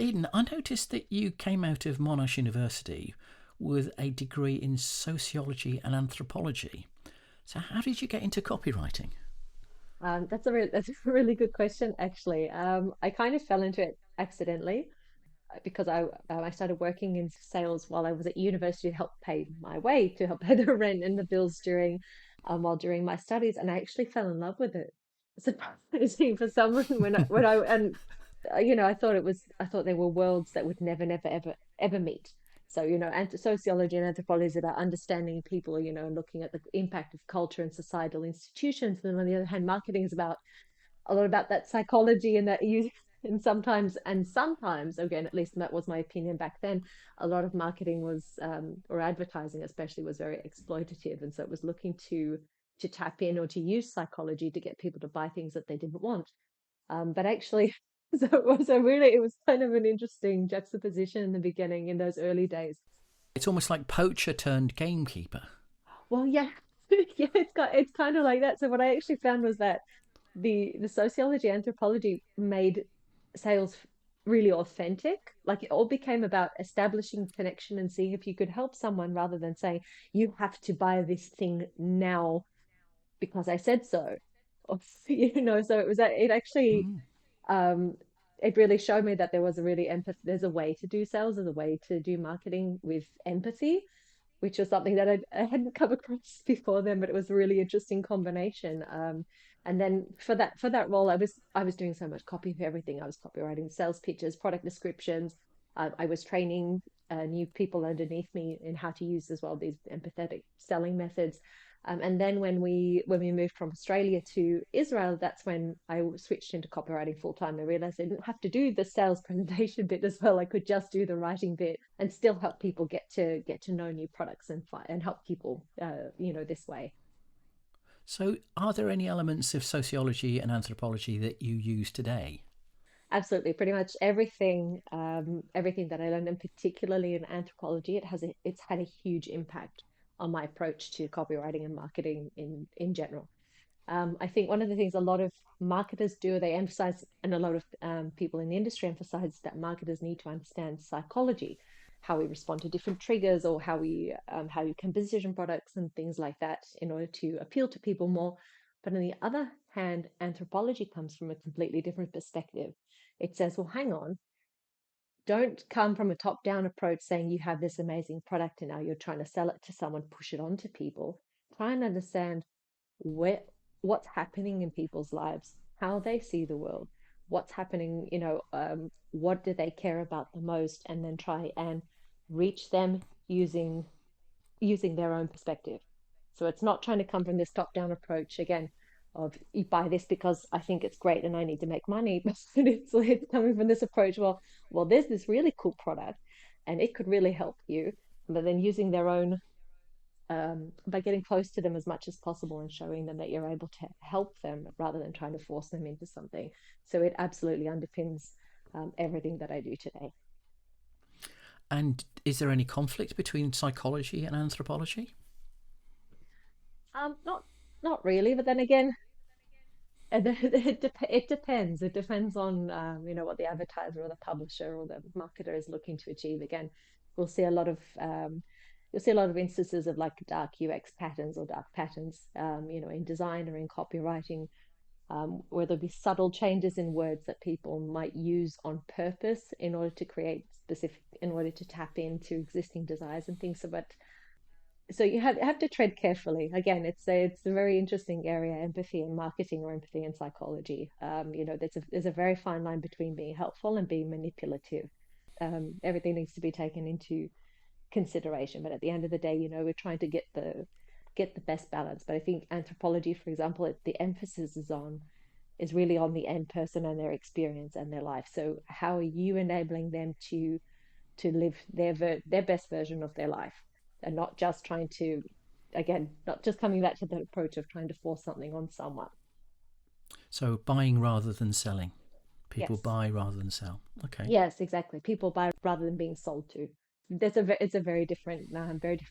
Eden, I noticed that you came out of Monash University with a degree in sociology and anthropology. So, how did you get into copywriting? That's a really good question, actually. I kind of fell into it accidentally because I started working in sales while I was at university to help pay my way, to help pay the rent and the bills during my studies, and I actually fell in love with it. Surprising for someone when I and I thought they were worlds that would never ever meet. So, and sociology and anthropology is about understanding people, and looking at the impact of culture and societal institutions. And on the other hand, marketing is about a lot about that psychology and that you and sometimes again, at least that was my opinion back then, a lot of marketing was or advertising especially was very exploitative, and so it was looking to tap in or to use psychology to get people to buy things that they didn't want. But actually, it was kind of an interesting juxtaposition in the beginning in those early days. It's almost like poacher turned gamekeeper. Well, yeah, yeah, it's kind of like that. So what I actually found was that the sociology anthropology made sales really authentic. Like it all became about establishing connection and seeing if you could help someone rather than saying you have to buy this thing now because I said so. Or, so it actually Mm. um it really showed me that there was a really empathy. There's a way to do sales, there's a way to do marketing with empathy, which was something that I hadn't come across before then, but it was a really interesting combination. And then for that role, I was doing so much copy for everything. I was copywriting sales pitches, product descriptions. I was training new people underneath me in how to use as well these empathetic selling methods. And then when we moved from Australia to Israel, that's when I switched into copywriting full time. I realized I didn't have to do the sales presentation bit as well. I could just do the writing bit and still help people get to know new products and help people, this way. So, are there any elements of sociology and anthropology that you use today? Absolutely, pretty much everything that I learned, and particularly in anthropology, it's had a huge impact on my approach to copywriting and marketing in general. I think one of the things a lot of marketers do, they emphasize, and a lot of people in the industry emphasize that marketers need to understand psychology, how we respond to different triggers, or how you can position products and things like that in order to appeal to people more. But on the other hand, anthropology comes from a completely different perspective. It says, well, hang on, don't come from a top-down approach saying you have this amazing product and now you're trying to sell it to someone, push it on to people. Try and understand where what's happening in people's lives, how they see the world, what's happening, what do they care about the most, and then try and reach them using their own perspective. So it's not trying to come from this top-down approach again of you buy this because I think it's great and I need to make money, but it's coming from this approach. Well, there's this really cool product, and it could really help you, but then using their own by getting close to them as much as possible and showing them that you're able to help them rather than trying to force them into something. So it absolutely underpins everything that I do today. And is there any conflict between psychology and anthropology? Not really, but then again, it depends. It depends on what the advertiser or the publisher or the marketer is looking to achieve. Again, we'll see a lot of you'll see a lot of instances of like dark UX patterns or dark patterns, in design or in copywriting, where there'll be subtle changes in words that people might use on purpose in order to tap into existing desires and things. So you have to tread carefully. Again, it's a very interesting area, empathy and marketing, or empathy and psychology. There's a very fine line between being helpful and being manipulative. Everything needs to be taken into consideration, but at the end of the day, we're trying to get the best balance. But I think anthropology, for example, the emphasis is really on the end person and their experience and their life. So how are you enabling them to live their best version of their life, and not just trying to, again, not just coming back to the approach of trying to force something on someone. So, buying rather than selling. People Yes, buy rather than sell. Okay. yes, exactly. People buy rather than being sold to. It's a very different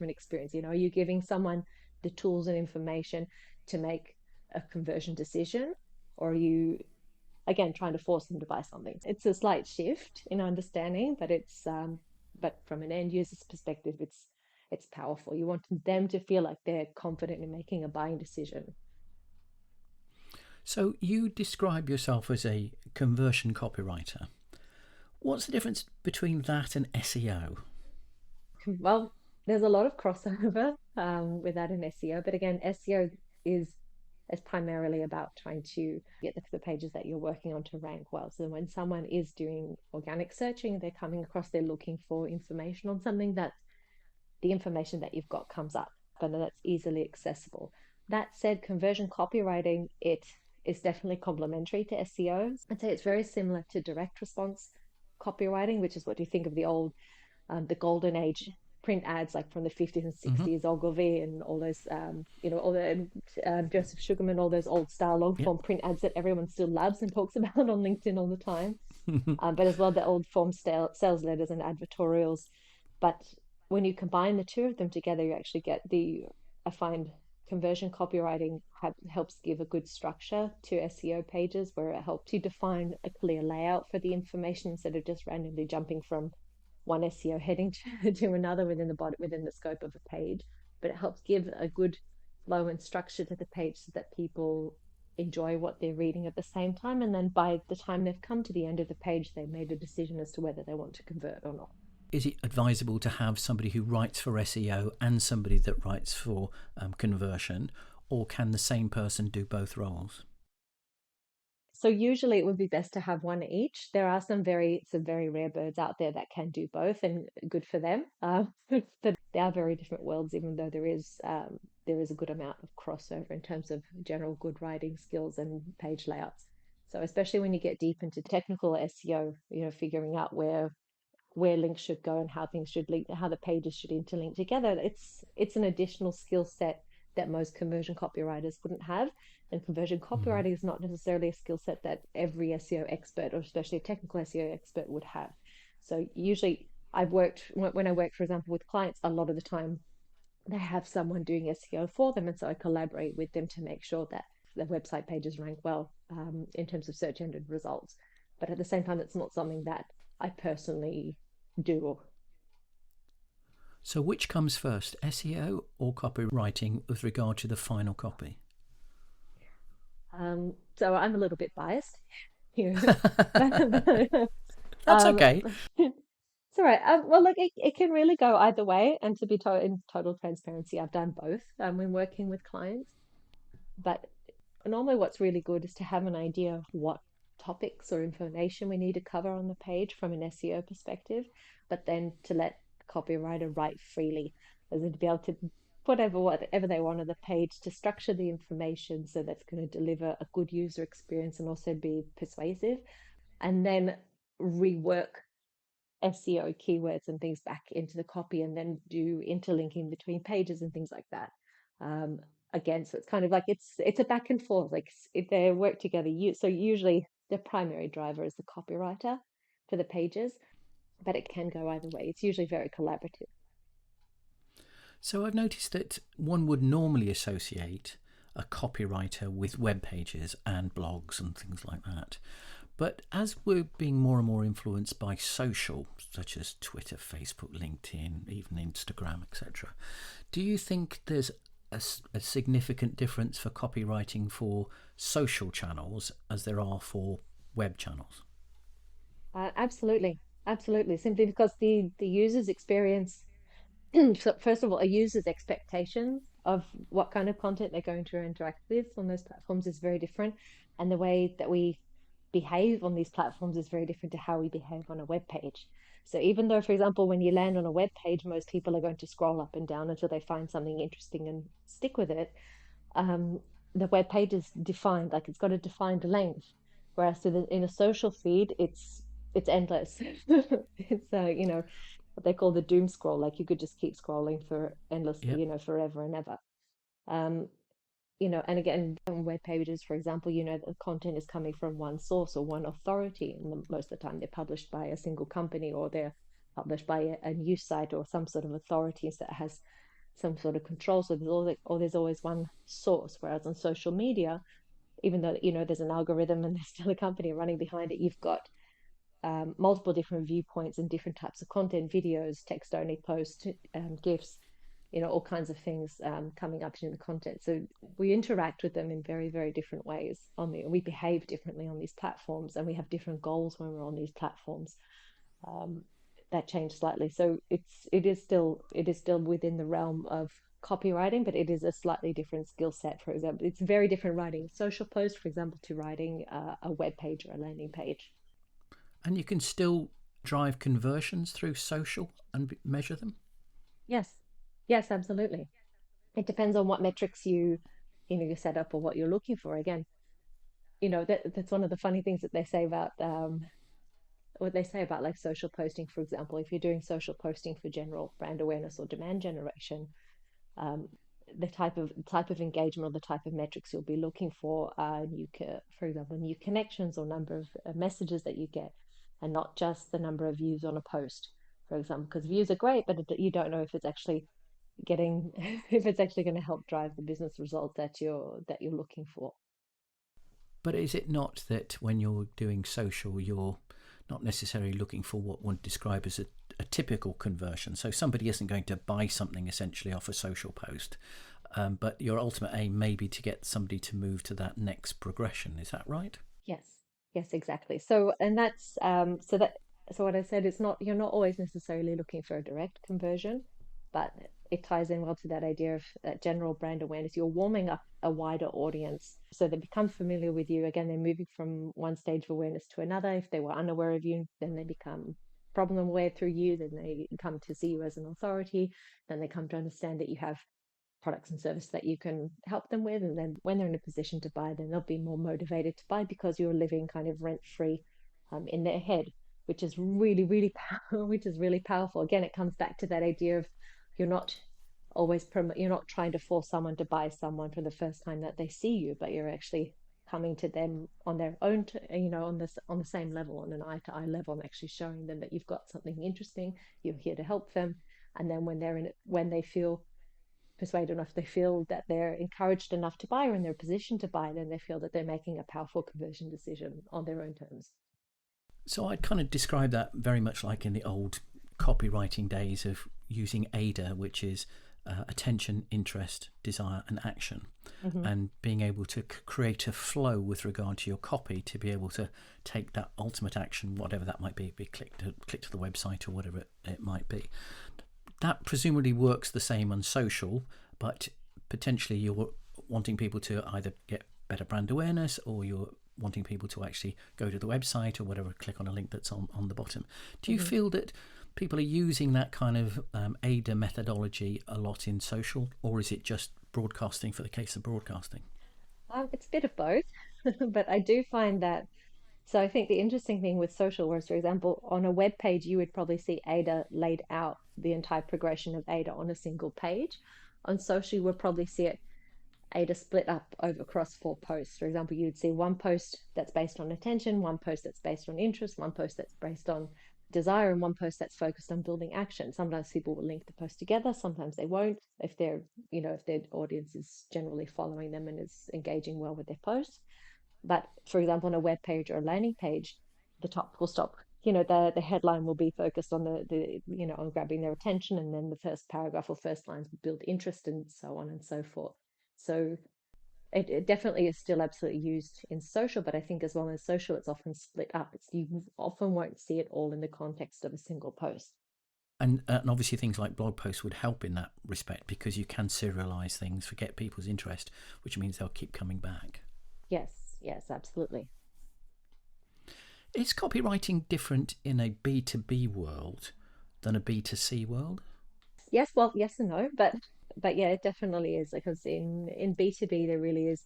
experience. Are you giving someone the tools and information to make a conversion decision, or are you again, trying to force them to buy something. It's a slight shift in understanding, but but from an end user's perspective, it's powerful. You want them to feel like they're confident in making a buying decision. So you describe yourself as a conversion copywriter. What's the difference between that and SEO? Well, there's a lot of crossover with that in SEO, but again, SEO is is primarily about trying to get the pages that you're working on to rank well. So when someone is doing organic searching, they're coming across, they're looking for information on something, that the information that you've got comes up and that's easily accessible. That said, conversion copywriting, it is definitely complementary to SEO. I'd say it's very similar to direct response copywriting, which is what you think of the golden age print ads, like from the 50s and Mm-hmm. 60s, Ogilvy and all those, all the Joseph Sugarman, all those old style long Yep. form print ads that everyone still loves and talks about on LinkedIn all the time. But as well the old form sales letters and advertorials. But when you combine the two of them together, you actually get I find conversion copywriting helps give a good structure to SEO pages, where it helps you define a clear layout for the information instead of just randomly jumping from one SEO heading to another within the scope of a page. But it helps give a good flow and structure to the page so that people enjoy what they're reading at the same time. And then by the time they've come to the end of the page, they've made a decision as to whether they want to convert or not. Is it advisable to have somebody who writes for SEO and somebody that writes for conversion, or can the same person do both roles? So usually it would be best to have one each. There are some very rare birds out there that can do both, and good for them. But they are very different worlds, even though there is a good amount of crossover in terms of general good writing skills and page layouts. So especially when you get deep into technical SEO, figuring out where links should go and how things should link, how the pages should interlink together. It's an additional skill set that most conversion copywriters wouldn't have. And conversion Mm-hmm. copywriting is not necessarily a skill set that every SEO expert, or especially a technical SEO expert, would have. So usually when I work, for example, with clients, a lot of the time they have someone doing SEO for them. And so I collaborate with them to make sure that their website pages rank well in terms of search engine results. But at the same time, it's not something that I personally do. So which comes first, SEO or copywriting with regard to the final copy? So I'm a little bit biased here. but, That's um, okay. it's all right. Well, look, it can really go either way. And to be in total transparency, I've done both when working with clients. But normally, what's really good is to have an idea of what topics or information we need to cover on the page from an SEO perspective, but then to let the copywriter write freely, as in to be able to put whatever they want on the page, to structure the information so that's going to deliver a good user experience and also be persuasive, and then rework SEO keywords and things back into the copy, and then do interlinking between pages and things like that. Um, Again, so it's kind of like it's a back and forth. Like if they work together, so usually the primary driver is the copywriter for the pages, but it can go either way. It's usually very collaborative. So I've noticed that one would normally associate a copywriter with web pages and blogs and things like that. But as we're being more and more influenced by social, such as Twitter, Facebook, LinkedIn, even Instagram, etc., do you think there's a significant difference for copywriting for social channels as there are for web channels? Absolutely, absolutely. Simply because the user's experience, so first of all, a user's expectations of what kind of content they're going to interact with on those platforms is very different, and the way that we behave on these platforms is very different to how we behave on a web page. So even though, for example, when you land on a web page, most people are going to scroll up and down until they find something interesting and stick with it, um, the web page is defined, like it's got a defined length. Whereas in a social feed, it's endless. It's what they call the doom scroll. Like you could just keep scrolling for endlessly, Yep. forever and ever. Um, and again, on web pages, for example, the content is coming from one source or one authority, and most of the time they're published by a single company, or they're published by a news site or some sort of authority that has some sort of control. So there's always one source. Whereas on social media, even though, you know, there's an algorithm and there's still a company running behind it, you've got multiple different viewpoints and different types of content, videos, text only posts, GIFs, you know, all kinds of things coming up in the content. So we interact with them in very, very different ways we behave differently on these platforms, and we have different goals when we're on these platforms. Um, that change slightly. So it is still within the realm of copywriting, but it is a slightly different skill set. For example, it's very different writing a social post, for example, to writing a web page or a landing page. And you can still drive conversions through social and measure them. Yes, yes, absolutely. It depends on what metrics you set up or what you're looking for. Again, that's one of the funny things that they say about what they say about like social posting, for example. If you're doing social posting for general brand awareness or demand generation, um, the type of engagement or the type of metrics you'll be looking for are for example, new connections or number of messages that you get, and not just the number of views on a post, for example, because views are great, but you don't know if it's actually getting if it's actually going to help drive the business result that you're looking for. But is it not that when you're doing social, you're not necessarily looking for what one describe as a typical conversion? So somebody isn't going to buy something essentially off a social post, but your ultimate aim may be to get somebody to move to that next progression. Is that right? Yes, yes, exactly. So, and that's so what I said, it's not you're not always necessarily looking for a direct conversion, but it ties in well to that idea of general brand awareness. You're warming up a wider audience, so they become familiar with you. Again, they're moving from one stage of awareness to another. If they were unaware of you, then they become problem aware through you. Then they come to see you as an authority. Then they come to understand that you have products and services that you can help them with. And then when they're in a position to buy, then they'll be more motivated to buy because you're living kind of rent free in their head, which is really, really which is really powerful. Again, it comes back to that idea of you're not you're not trying to force someone to buy someone for the first time that they see you, but you're actually coming to them on their own, on the same level, on an eye to eye level, and actually showing them that you've got something interesting, you're here to help them. And then when they're in it, when they feel persuaded enough, they feel that they're encouraged enough to buy or in their position to buy, then they feel that they're making a powerful conversion decision on their own terms. So I'd kind of describe that very much like in the old copywriting days of using AIDA, which is attention, interest, desire, and action, Mm-hmm. and being able to create a flow with regard to your copy to be able to take that ultimate action, whatever that might be click to the website or whatever it might be. That presumably works the same on social, but potentially you're wanting people to either get better brand awareness, or you're wanting people to actually go to the website or whatever, click on a link that's on the bottom. Do you Mm-hmm. feel that people are using that kind of AIDA methodology a lot in social, or is it just broadcasting for the case of broadcasting? It's a bit of both, but I do find that. So I think the interesting thing with social was, for example, on a web page, you would probably see Ada laid out the entire progression of Ada on a single page. On social, you would probably see it Ada split up over across four posts. For example, you'd see one post that's based on attention, one post that's based on interest, one post that's based on desire, and one post that's focused on building action. Sometimes people will link the posts together, sometimes they won't. If their audience is generally following them and is engaging well with their posts. But for example, on a web page or a landing page, the top will stop. The headline will be focused on on grabbing their attention, and then the first paragraph or first lines will build interest, and so on and so forth. So it definitely is still absolutely used in social, but I think as well as social, it's often split up. You often won't see it all in the context of a single post. And obviously things like blog posts would help in that respect because you can serialize things, forget people's interest, which means they'll keep coming back. Yes, yes, absolutely. Is copywriting different in a B2B world than a B2C world? Yes, well, yes and no, but yeah, it definitely is because in B2B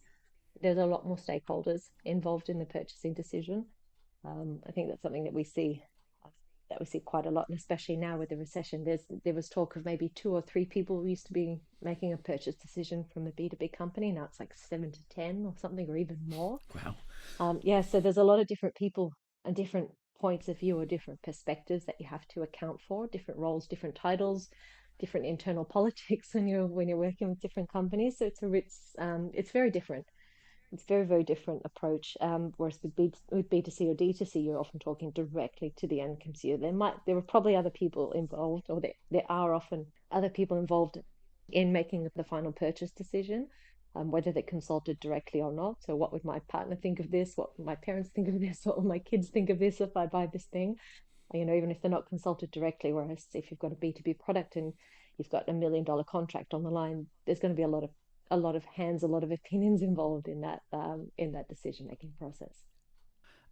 there's a lot more stakeholders involved in the purchasing decision. I think that's something that we see quite a lot, and especially now with the recession, there was talk of maybe two or three people who used to be making a purchase decision from a B2B company. Now it's like 7 to 10 or something, or even more. Wow. Yeah, so there's a lot of different people and different points of view or different perspectives that you have to account for, different roles, different titles, different internal politics when you're working with different companies. So it's very different. It's very, very different approach. Whereas with B2C or D2C, you're often talking directly to the end consumer. There are probably other people involved, or there are often other people involved in making the final purchase decision, whether they consulted directly or not. So, what would my partner think of this? What would my parents think of this? What would my kids think of this if I buy this thing? Even if they're not consulted directly. Whereas if you've got a B2B product and you've got $1 million contract on the line, there's going to be a lot of hands, a lot of opinions involved in that decision making process.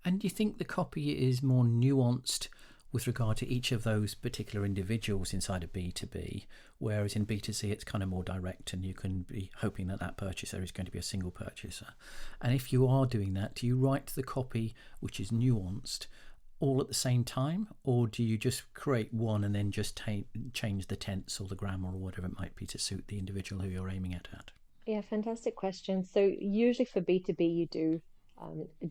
And do you think the copy is more nuanced with regard to each of those particular individuals inside of B2B, whereas in B2C it's kind of more direct and you can be hoping that that purchaser is going to be a single purchaser? And if you are doing that, do you write the copy which is nuanced all at the same time, or do you just create one and then just change the tense or the grammar or whatever it might be to suit the individual who you're aiming it at? Yeah, fantastic question. So usually for B2B, you do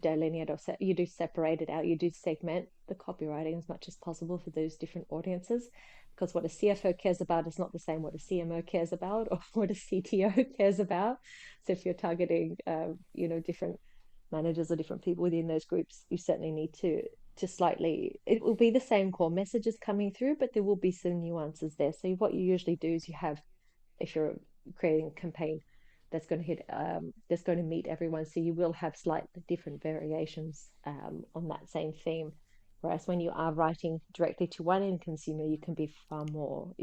delineate, or you do separate it out. You do segment the copywriting as much as possible for those different audiences, because what a CFO cares about is not the same what a CMO cares about or what a CTO cares about. So if you're targeting, different managers or different people within those groups, you certainly need to slightly, it will be the same core messages coming through, but there will be some nuances there. So what you usually do is you have, if you're creating a campaign that's going to meet everyone, so you will have slightly different variations on that same theme. Whereas when you are writing directly to one end consumer, you can be far more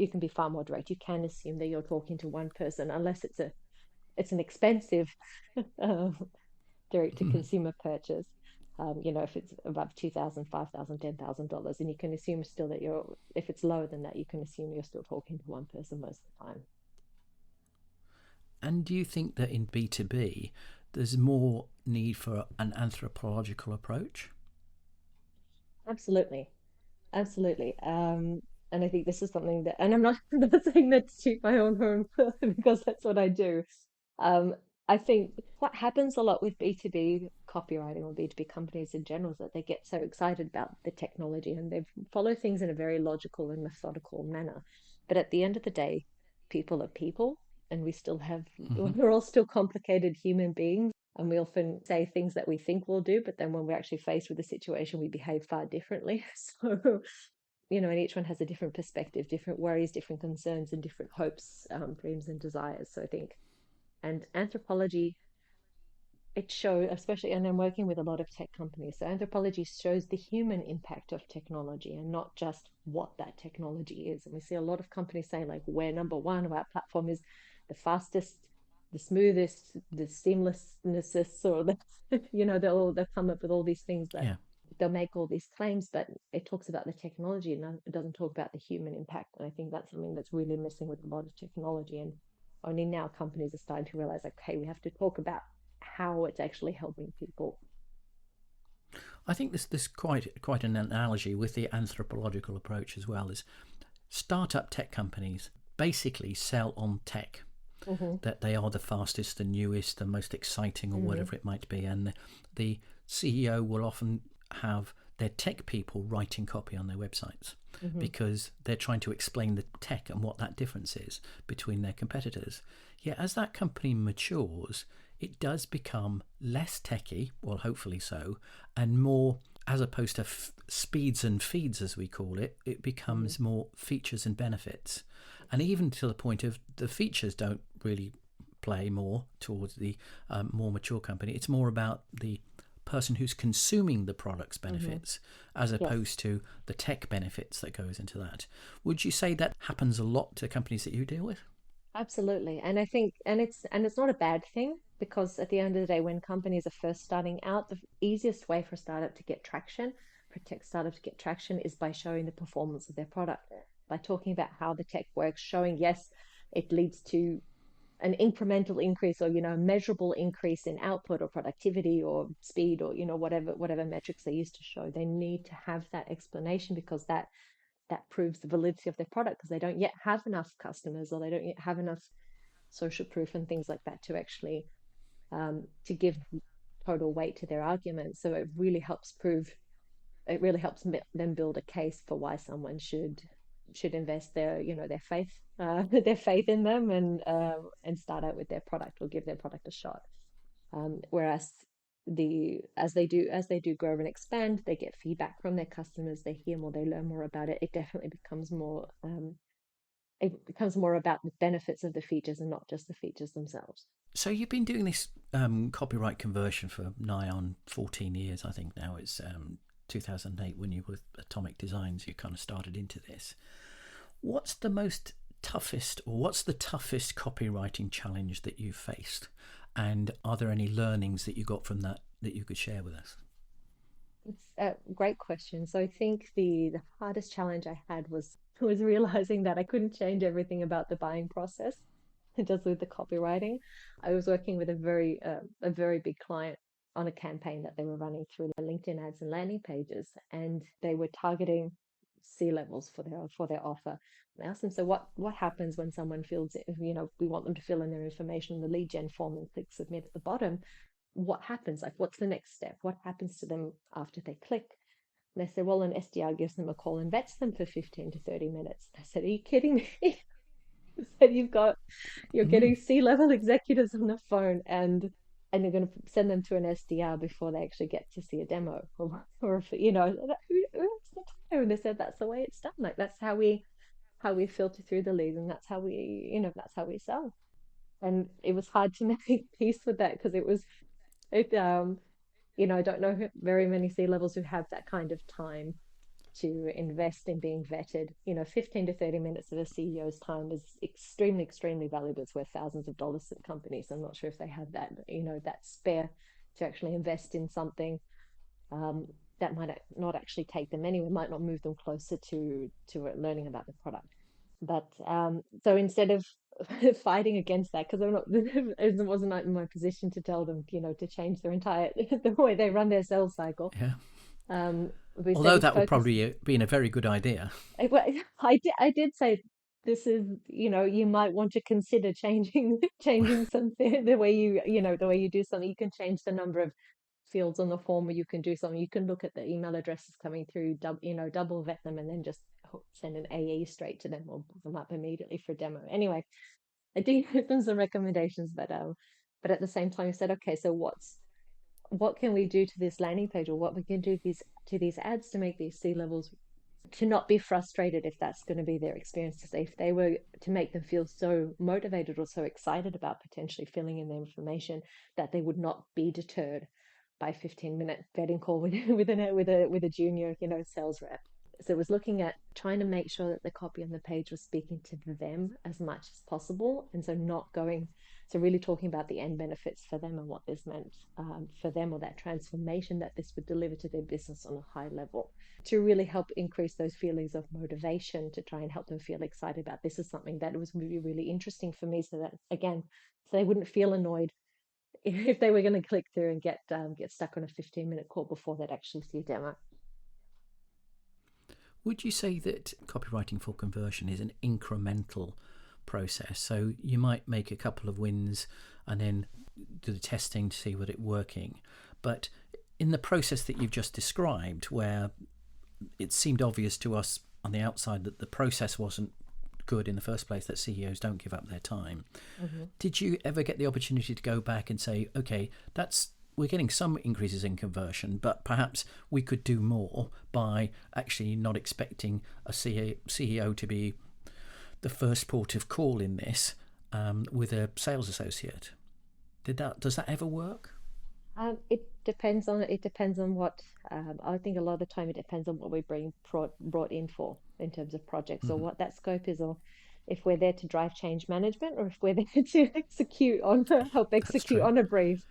direct. You can assume that you're talking to one person, unless it's an expensive uh, direct to consumer purchase. If it's above 2,000, 5,000, $10,000, and you can assume still that if it's lower than that, you can assume you're still talking to one person most of the time. And do you think that in B2B there's more need for an anthropological approach? Absolutely. Absolutely. And I think this is something that, and I'm not, I'm not saying that to toot my own horn because that's what I do. Um, I think what happens a lot with B2B copywriting or B2B companies in general is that they get so excited about the technology and they follow things in a very logical and methodical manner. But at the end of the day, people are people, and Mm-hmm. we're all still complicated human beings. And we often say things that we think we'll do, but then when we're actually faced with a situation, we behave far differently. So, and each one has a different perspective, different worries, different concerns, and different hopes, dreams, and desires. So I think, and anthropology, it shows, especially, and I'm working with a lot of tech companies. So anthropology shows the human impact of technology and not just what that technology is. And we see a lot of companies saying, like, we're number one, or our platform is the fastest, the smoothest, the seamlessness, or the, they'll come up with all these things that Yeah. they'll make all these claims, but it talks about the technology and it doesn't talk about the human impact. And I think that's something that's really missing with a lot of technology. And only now companies are starting to realize, like, hey, we have to talk about how it's actually helping people. I think this quite an analogy with the anthropological approach as well. Is startup tech companies basically sell on tech, Hmm. that they are the fastest, the newest, the most exciting, or Hmm. whatever it might be. And the CEO will often have their tech people writing copy on their websites Hmm. because they're trying to explain the tech and what that difference is between their competitors. Yet as that company matures, it does become less techy, well, hopefully so, and more, as opposed to speeds and feeds, as we call it, it Hmm. becomes more features and benefits. And even to the point of the features don't really play more towards the more mature company. It's more about the person who's consuming the product's Hmm. benefits as Yes. opposed to the tech benefits that goes into that. Would you say that happens a lot to companies that you deal with? Absolutely. And I think, and it's not a bad thing, because at the end of the day, when companies are first starting out, the easiest way for a startup to get traction, for a tech startup to get traction, is by showing the performance of their product, by talking about how the tech works, showing, yes, it leads to an incremental increase, or, a measurable increase in output or productivity or speed, or, whatever metrics they use to show. They need to have that explanation, because that proves the validity of their product, because they don't yet have enough customers, or they don't yet have enough social proof and things like that to actually to give total weight to their argument. So it really helps them build a case for why someone should invest their faith their faith in them, and start out with their product or give their product a shot. Whereas as they do grow and expand, they get feedback from their customers, they hear more, they learn more about it. It definitely becomes more about the benefits of the features and not just the features themselves. So you've been doing this copyright conversion for nigh on 14 years, I think now. It's 2008 when you were with Atomic Designs, you kind of started into this. What's the most toughest, or what's the toughest copywriting challenge that you've faced? And are there any learnings that you got from that that you could share with us? It's a great question. So I think the hardest challenge I had was realizing that I couldn't change everything about the buying process, just with the copywriting. I was working with a very big client on a campaign that they were running through their LinkedIn ads and landing pages, and they were targeting C levels for their offer. And I asked them, so what happens when someone fills it? We want them to fill in their information in the lead gen form and click submit at the bottom. What happens? Like, what's the next step? What happens to them after they click? And they said, well, an SDR gives them a call and vets them for 15 to 30 minutes. I said, are you kidding me? I said, you're Mm, getting C-level executives on the phone and you're going to send them to an SDR before they actually get to see a demo or who has the time? And they said, that's the way it's done. Like, that's how we filter through the leads, and that's how we sell. And it was hard to make peace with that because it I don't know very many C levels who have that kind of time to invest in being vetted. 15 to 30 minutes of a CEO's time is extremely, extremely valuable. It's worth thousands of dollars to the companies. I'm not sure if they have that spare to actually invest in something um, that might not actually take them anywhere, might not move them closer to learning about the product. But so instead of fighting against that, because I'm not, it wasn't in my position to tell them, to change their entire the way they run their sales cycle. yeah. We said Although we that would focus. probably been a very good idea. I did say this is, you might want to consider changing changing something the way you do something. You can change the number of fields on the form, or you can do something. You can look at the email addresses coming through, double vet them, and then just send an AE straight to them or pull them up immediately for a demo. Anyway, I did give them some recommendations, but at the same time, I said, okay, so what can we do to this landing page, or what we can do to these ads to make these C levels to not be frustrated if that's going to be their experience. To say if they were to make them feel so motivated or so excited about potentially filling in the information that they would not be deterred by 15-minute vetting call with a junior sales rep. So it was looking at trying to make sure that the copy on the page was speaking to them as much as possible, and so not going so really talking about the end benefits for them and what this meant for them, or that transformation that this would deliver to their business on a high level, to really help increase those feelings of motivation, to try and help them feel excited about this is something that was really, really interesting for me, so that again, so they wouldn't feel annoyed if they were going to click through and get stuck on a 15-minute call before they'd actually see a demo. Would you say that copywriting for conversion is an incremental process? So you might make a couple of wins and then do the testing to see whether it's working. But in the process that you've just described, where it seemed obvious to us on the outside that the process wasn't good in the first place, that CEOs don't give up their time. Mm-hmm. Did you ever get the opportunity to go back and say, okay, we're getting some increases in conversion, but perhaps we could do more by actually not expecting a CEO to be the first port of call in this with a sales associate? Does that ever work? It depends on what. I think a lot of the time it depends on what we're being brought in for in terms of projects, or Mm-hmm. what that scope is, or if we're there to drive change management, or if we're there to help That's execute true. on a brief.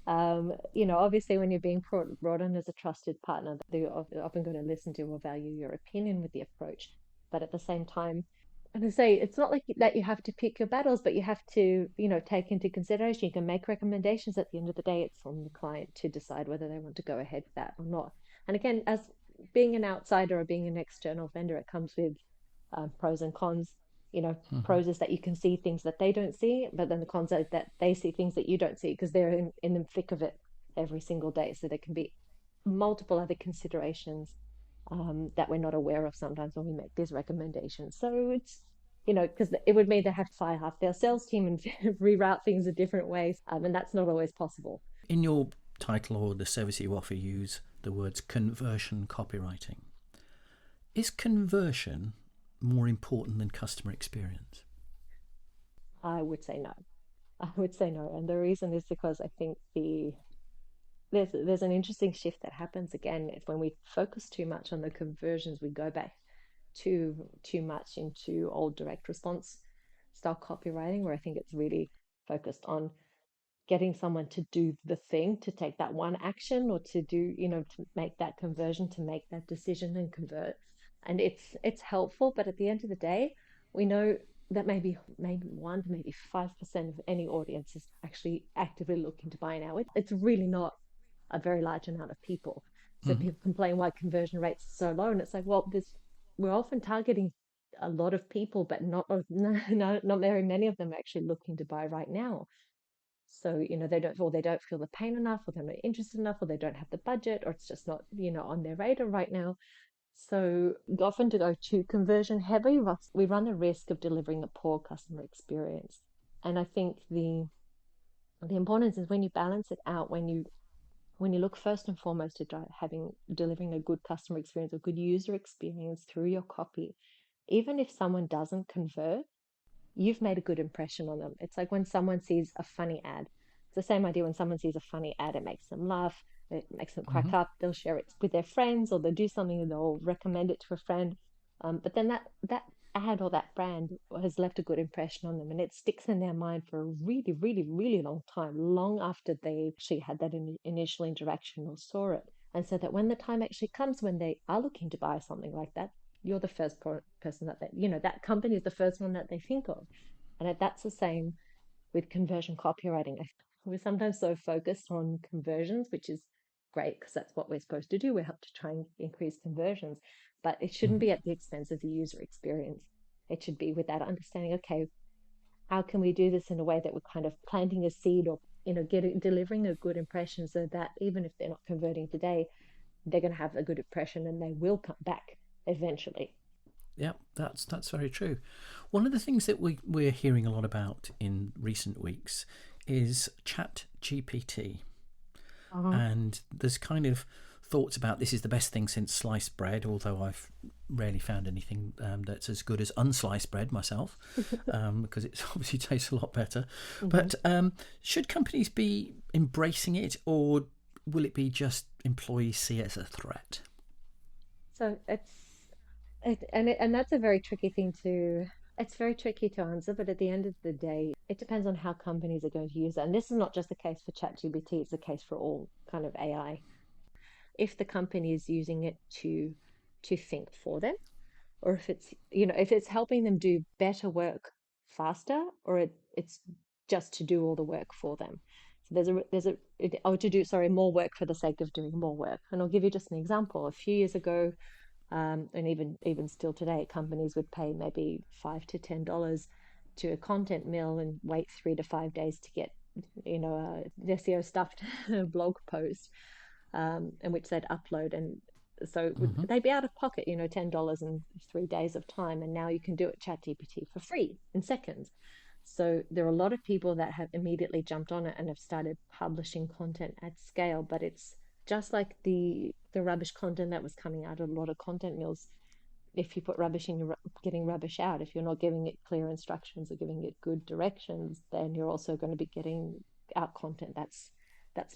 Obviously, when you're being brought on as a trusted partner, they're often going to listen to or value your opinion with the approach. But at the same time, and I say it's not like that you have to pick your battles, but you have to, take into consideration. You can make recommendations. At the end of the day, it's on the client to decide whether they want to go ahead with that or not. And again, as being an outsider or being an external vendor, it comes with pros and cons. Mm-hmm. Pros is that you can see things that they don't see, but then the cons are that they see things that you don't see because they're in the thick of it every single day. So there can be multiple other considerations that we're not aware of sometimes when we make these recommendations. So because it would mean they have to fire half their sales team and reroute things a different way. And that's not always possible. In your title or the service you offer, use the words conversion copywriting. Is conversion more important than customer experience? I would say no. I would say no. And the reason is because I think there's an interesting shift that happens again if when we focus too much on the conversions, we go back too much into old direct response style copywriting, where I think it's really focused on getting someone to do the thing, to take that one action, or to do, to make that conversion, to make that decision and convert. And it's helpful, but at the end of the day, we know that maybe 1 to maybe 5% of any audience is actually actively looking to buy now. It's really not a very large amount of people. So Mm-hmm. people complain why conversion rates are so low, and it's like, well, this we're often targeting a lot of people, but not not very many of them are actually looking to buy right now. So, they don't feel the pain enough, or they're not interested enough, or they don't have the budget, or it's just not, on their radar right now. So often to go too conversion heavy, we run the risk of delivering a poor customer experience. And I think the importance is when you balance it out, when you look first and foremost at delivering a good customer experience, a good user experience through your copy, even if someone doesn't convert, you've made a good impression on them. It's like when someone sees a funny ad. It's the same idea when someone sees a funny ad, it makes them laugh, it makes them Mm-hmm. crack up, they'll share it with their friends, or they'll do something and they'll recommend it to a friend. But then that ad or that brand has left a good impression on them, and it sticks in their mind for a really, really, really long time, long after they actually had that initial interaction or saw it. And so that when the time actually comes when they are looking to buy something like that, you're the first person that company is the first one that they think of. And that's the same with conversion copywriting. We're sometimes so focused on conversions, which is great because that's what we're supposed to do. We have to try and increase conversions, but it shouldn't Mm-hmm. be at the expense of the user experience. It should be with that understanding, okay, how can we do this in a way that we're kind of planting a seed, or delivering a good impression, so that even if they're not converting today, they're going to have a good impression and they will come back eventually. Yeah, that's very true. One of the things that we're hearing a lot about in recent weeks is Chat GPT. Uh-huh. And there's kind of thoughts about this is the best thing since sliced bread, although I've rarely found anything that's as good as unsliced bread myself, because it obviously tastes a lot better. Mhm. But should companies be embracing it, or will it be just employees see it as a threat? So and that's a very tricky thing to it's very tricky to answer, but at the end of the day, it depends on how companies are going to use it. And this is not just the case for ChatGPT, it's the case for all kind of AI. If the company is using it to think for them, or if it's helping them do better work faster, or it's just to do all the work for them. So or to do, sorry, more work for the sake of doing more work. And I'll give you just an example. A few years ago, and even still today, companies would pay maybe $5 to $10 to a content mill and wait 3 to 5 days to get, an SEO stuffed blog post, in which they'd upload. And so Mm-hmm. they'd be out of pocket, $10 and 3 days of time. And now you can do it ChatGPT for free in seconds. So there are a lot of people that have immediately jumped on it and have started publishing content at scale, but it's just like the rubbish content that was coming out of a lot of content mills. If you put rubbish in, you're getting rubbish out. If you're not giving it clear instructions or giving it good directions, then you're also going to be getting out content that's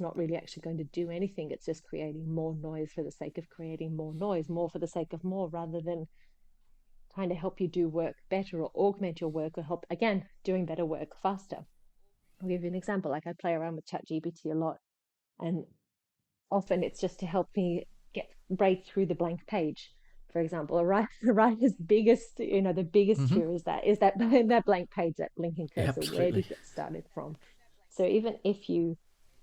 not really actually going to do anything. It's just creating more noise for the sake of creating more noise, more for the sake of more, rather than trying to help you do work better or augment your work, or help, again, doing better work faster. I'll give you an example. Like, I play around with ChatGPT a lot, and often it's just to help me break through the blank page. For example, the writer's the biggest Mm-hmm. fear is that that blank page, that blinking Yeah, cursor. Where do you absolutely. get started from? So even if you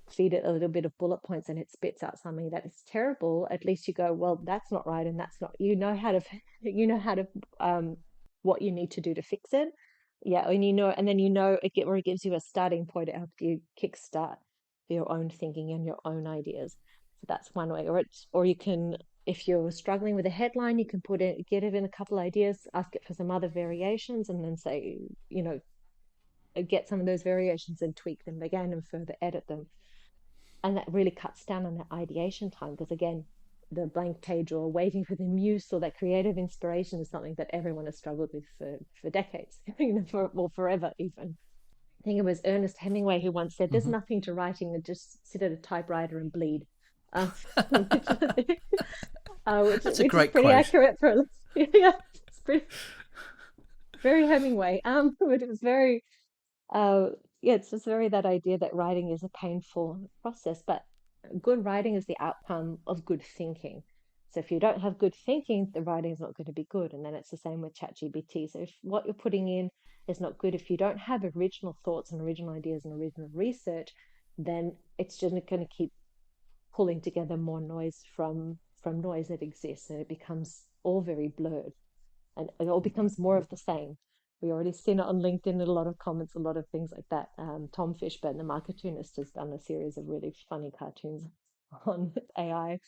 feed it a little bit of bullet points and it spits out something that is terrible, at least you go, well, that's not right, and that's not, um what you need to do to fix it. Yeah, and then it gives you a starting point. It helps you kickstart your own thinking and your own ideas. So that's one way. Or you can if you're struggling with a headline, you can get it in a couple ideas, ask it for some other variations, and then say, you know, get some of those variations and tweak them again and further edit them. And that really cuts down on that ideation time, because again, the blank page or waiting for the muse or that creative inspiration is something that everyone has struggled with for decades, you know, or forever even. I think it was Ernest Hemingway who once said, "There's Hmm. nothing to writing than just sit at a typewriter and bleed," uh, which, That's a which is great pretty quote. accurate for yeah, it's pretty very Hemingway. But it was very yeah, it's just very that idea that writing is a painful process, but good writing is the outcome of good thinking. So if you don't have good thinking, the writing is not going to be good. And then it's the same with ChatGPT. So if what you're putting in is not good, if you don't have original thoughts and original ideas and original research, then it's just going to keep pulling together more noise from noise that exists, and it becomes all very blurred and it all becomes more of the same. We already seen it on LinkedIn, a lot of comments, a lot of things like that. Tom Fishburne, the Marketoonist, has done a series of really funny cartoons on AI.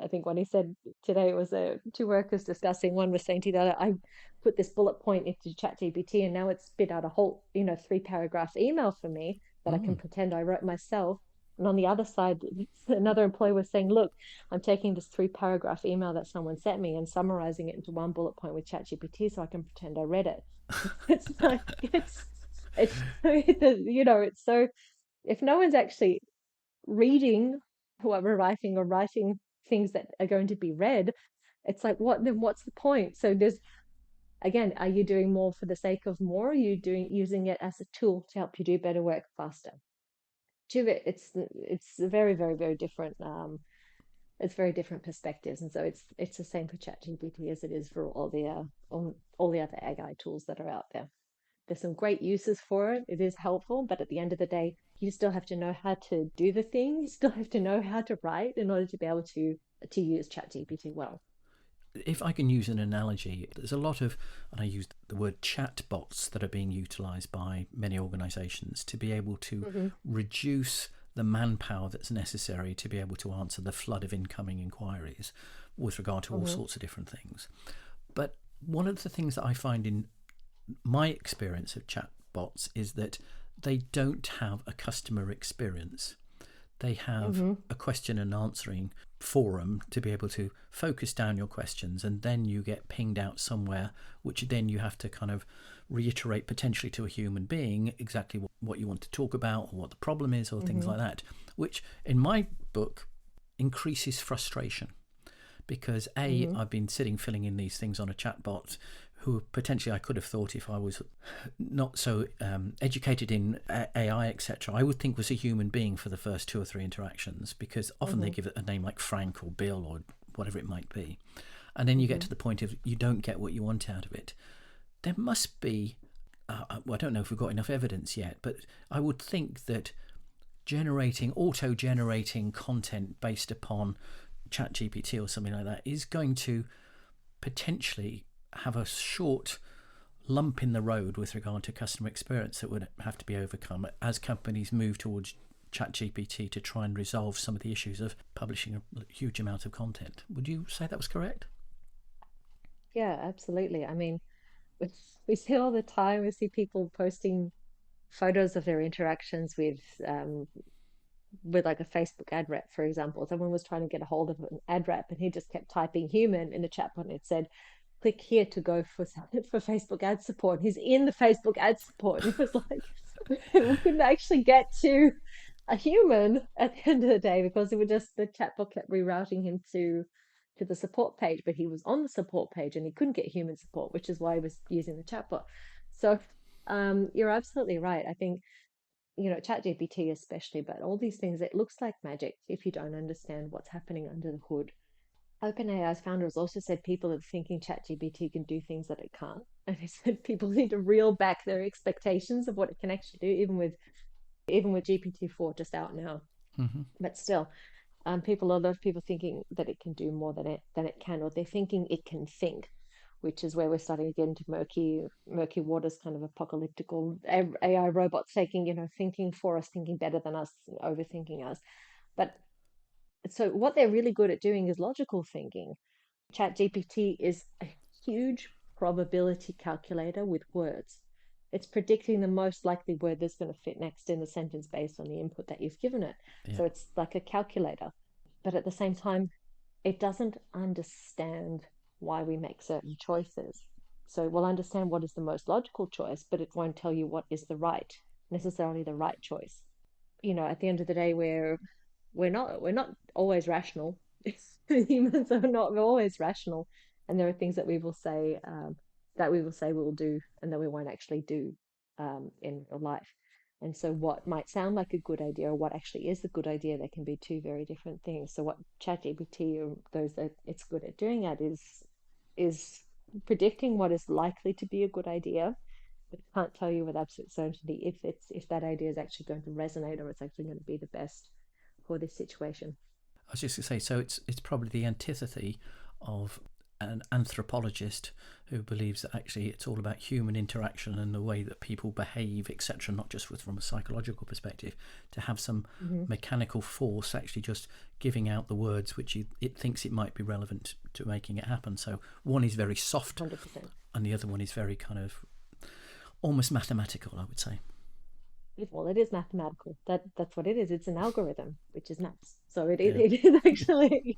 I think what he said today was two workers discussing. One was saying to the other, "I put this bullet point into ChatGPT, and now it's spit out a whole, 3 paragraph email for me that I can Mm. pretend I wrote myself." And on the other side, another employee was saying, "Look, I'm taking this 3 paragraph email that someone sent me and summarizing it into one bullet point with ChatGPT so I can pretend I read it." It's like it's it's so if no one's actually reading what we're writing or writing things that are going to be read, it's like what's the point? So there's again, are you doing more for the sake of more? Or are you doing using it as a tool to help you do better work faster? It's a very, very, very different it's very different perspectives, and so it's the same for ChatGPT as it is for all the other AI tools that are out there. There's some great uses for it. It is helpful, but at the end of the day, you still have to know how to do the thing. You still have to know how to write in order to be able to use ChatGPT well. If I can use an analogy, there's a lot of, and I use the word chat bots that are being utilised by many organisations to be able to Hmm. reduce the manpower that's necessary to be able to answer the flood of incoming inquiries with regard to all Hmm. sorts of different things. But one of the things that I find in my experience of chat bots is that they don't have a customer experience. They have Hmm. a question and answering forum to be able to focus down your questions, and then you get pinged out somewhere, which then you have to kind of reiterate potentially to a human being exactly what you want to talk about or what the problem is or things Hmm. like that, which in my book increases frustration because Hmm. I've been sitting filling in these things on a chatbot who potentially I could have thought, if I was not so educated in AI, etc., I would think was a human being for the first 2 or 3 interactions, because often they Hmm. give it a name like Frank or Bill or whatever it might be. And then you get Hmm. to the point of you don't get what you want out of it. There must be, well, I don't know if we've got enough evidence yet, but I would think that auto generating content based upon ChatGPT or something like that is going to potentially have a short lump in the road with regard to customer experience that would have to be overcome as companies move towards ChatGPT to try and resolve some of the issues of publishing a huge amount of content. Would you say that was correct? Yeah, absolutely. I mean, we, we see all the time. We see people posting photos of their interactions um, with like a Facebook ad rep, for example. Someone was trying to get a hold of an ad rep, and he just kept typing human in the chat button. It said, "Click here to go for Facebook ad support." He's in the Facebook ad support. And it was like we couldn't actually get to a human at the end of the day because it was just the chatbot kept rerouting him to the support page, but he was on the support page and he couldn't get human support, which is why he was using the chatbot. So you're absolutely right. I think ChatGPT especially, but all these things, it looks like magic if you don't understand what's happening under the hood. OpenAI's founders also said people are thinking ChatGPT can do things that it can't. And they said people need to reel back their expectations of what it can actually do, even with GPT-4 just out now. Mm-hmm. But still, a lot of people thinking that it can do more than it can, or they're thinking it can think, which is where we're starting to get into murky waters, kind of apocalyptical AI robots taking, thinking for us, thinking better than us, overthinking us. But so what they're really good at doing is logical thinking. Chat GPT is a huge probability calculator with words. It's predicting the most likely word that's going to fit next in the sentence based on the input that you've given it. Yeah. So it's like a calculator. But at the same time, it doesn't understand why we make certain choices. So it will understand what is the most logical choice, but it won't tell you what is necessarily the right choice. At the end of the day, we're not always rational. Humans are not always rational, and there are things that we will say we'll do, and that we won't actually do in real life. And so, what might sound like a good idea, or what actually is a good idea, they can be two very different things. So, what ChatGPT or those that it's good at doing at is predicting what is likely to be a good idea, but can't tell you with absolute certainty if that idea is actually going to resonate or it's actually going to be the best for this situation. I was just going to say, so it's probably the antithesis of an anthropologist who believes that actually it's all about human interaction and the way that people behave, etc., not just from a psychological perspective, to have some Mm-hmm. mechanical force actually just giving out the words which it thinks it might be relevant to making it happen. So one is very soft 100%. and the other one is very kind of almost mathematical, I would say. Well, it is mathematical. That's what it is. It's an algorithm, which is maths. So it is Yeah. it is actually,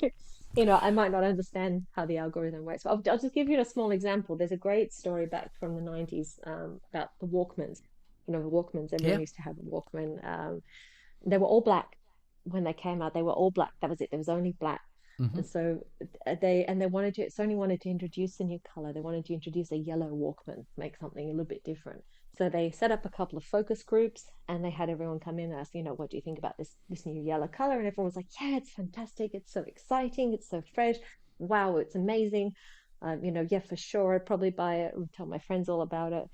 I might not understand how the algorithm works. But I'll just give you a small example. There's a great story back from the 90s about the Walkmans. The Walkmans. Everyone Yeah. used to have a Walkman. They were all black when they came out. They were all black. That was it. There was only black. Mm-hmm. And so they wanted to, Sony wanted to introduce a new color. They wanted to introduce a yellow Walkman, make something a little bit different. So they set up a couple of focus groups and they had everyone come in and ask, what do you think about this new yellow color? And everyone was like, yeah, it's fantastic. It's so exciting. It's so fresh. Wow, it's amazing. Yeah, for sure. I'd probably buy it and tell my friends all about it.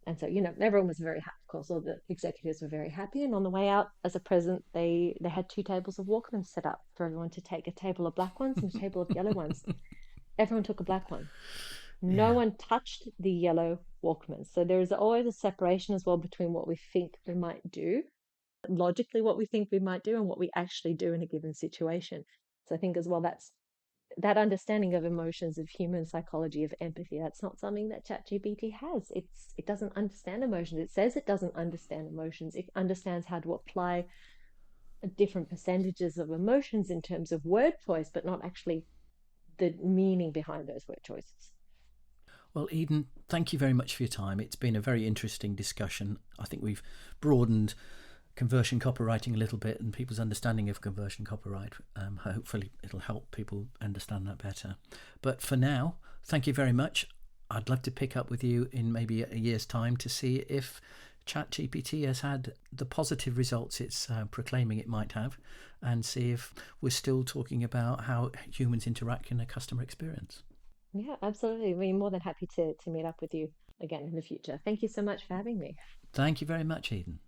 And so, everyone was very happy. Of course, all the executives were very happy. And on the way out, as a present, they had two tables of Walkmans set up for everyone to take, a table of black ones and a table of yellow ones. Everyone took a black one. No Yeah. one touched the yellow Walkman. So there is always a separation as well between what we think we might do, logically what we think we might do, and what we actually do in a given situation. So I think as well that understanding of emotions, of human psychology, of empathy, that's not something that ChatGPT has. It doesn't understand emotions. It says it doesn't understand emotions. It understands how to apply different percentages of emotions in terms of word choice, but not actually the meaning behind those word choices. Well, Eden, thank you very much for your time. It's been a very interesting discussion. I think we've broadened conversion copywriting a little bit and people's understanding of conversion copyright. Hopefully, it'll help people understand that better. But for now, thank you very much. I'd love to pick up with you in maybe a year's time to see if ChatGPT has had the positive results it's proclaiming it might have, and see if we're still talking about how humans interact in a customer experience. Yeah, absolutely. We're more than happy to meet up with you again in the future. Thank you so much for having me. Thank you very much, Eden.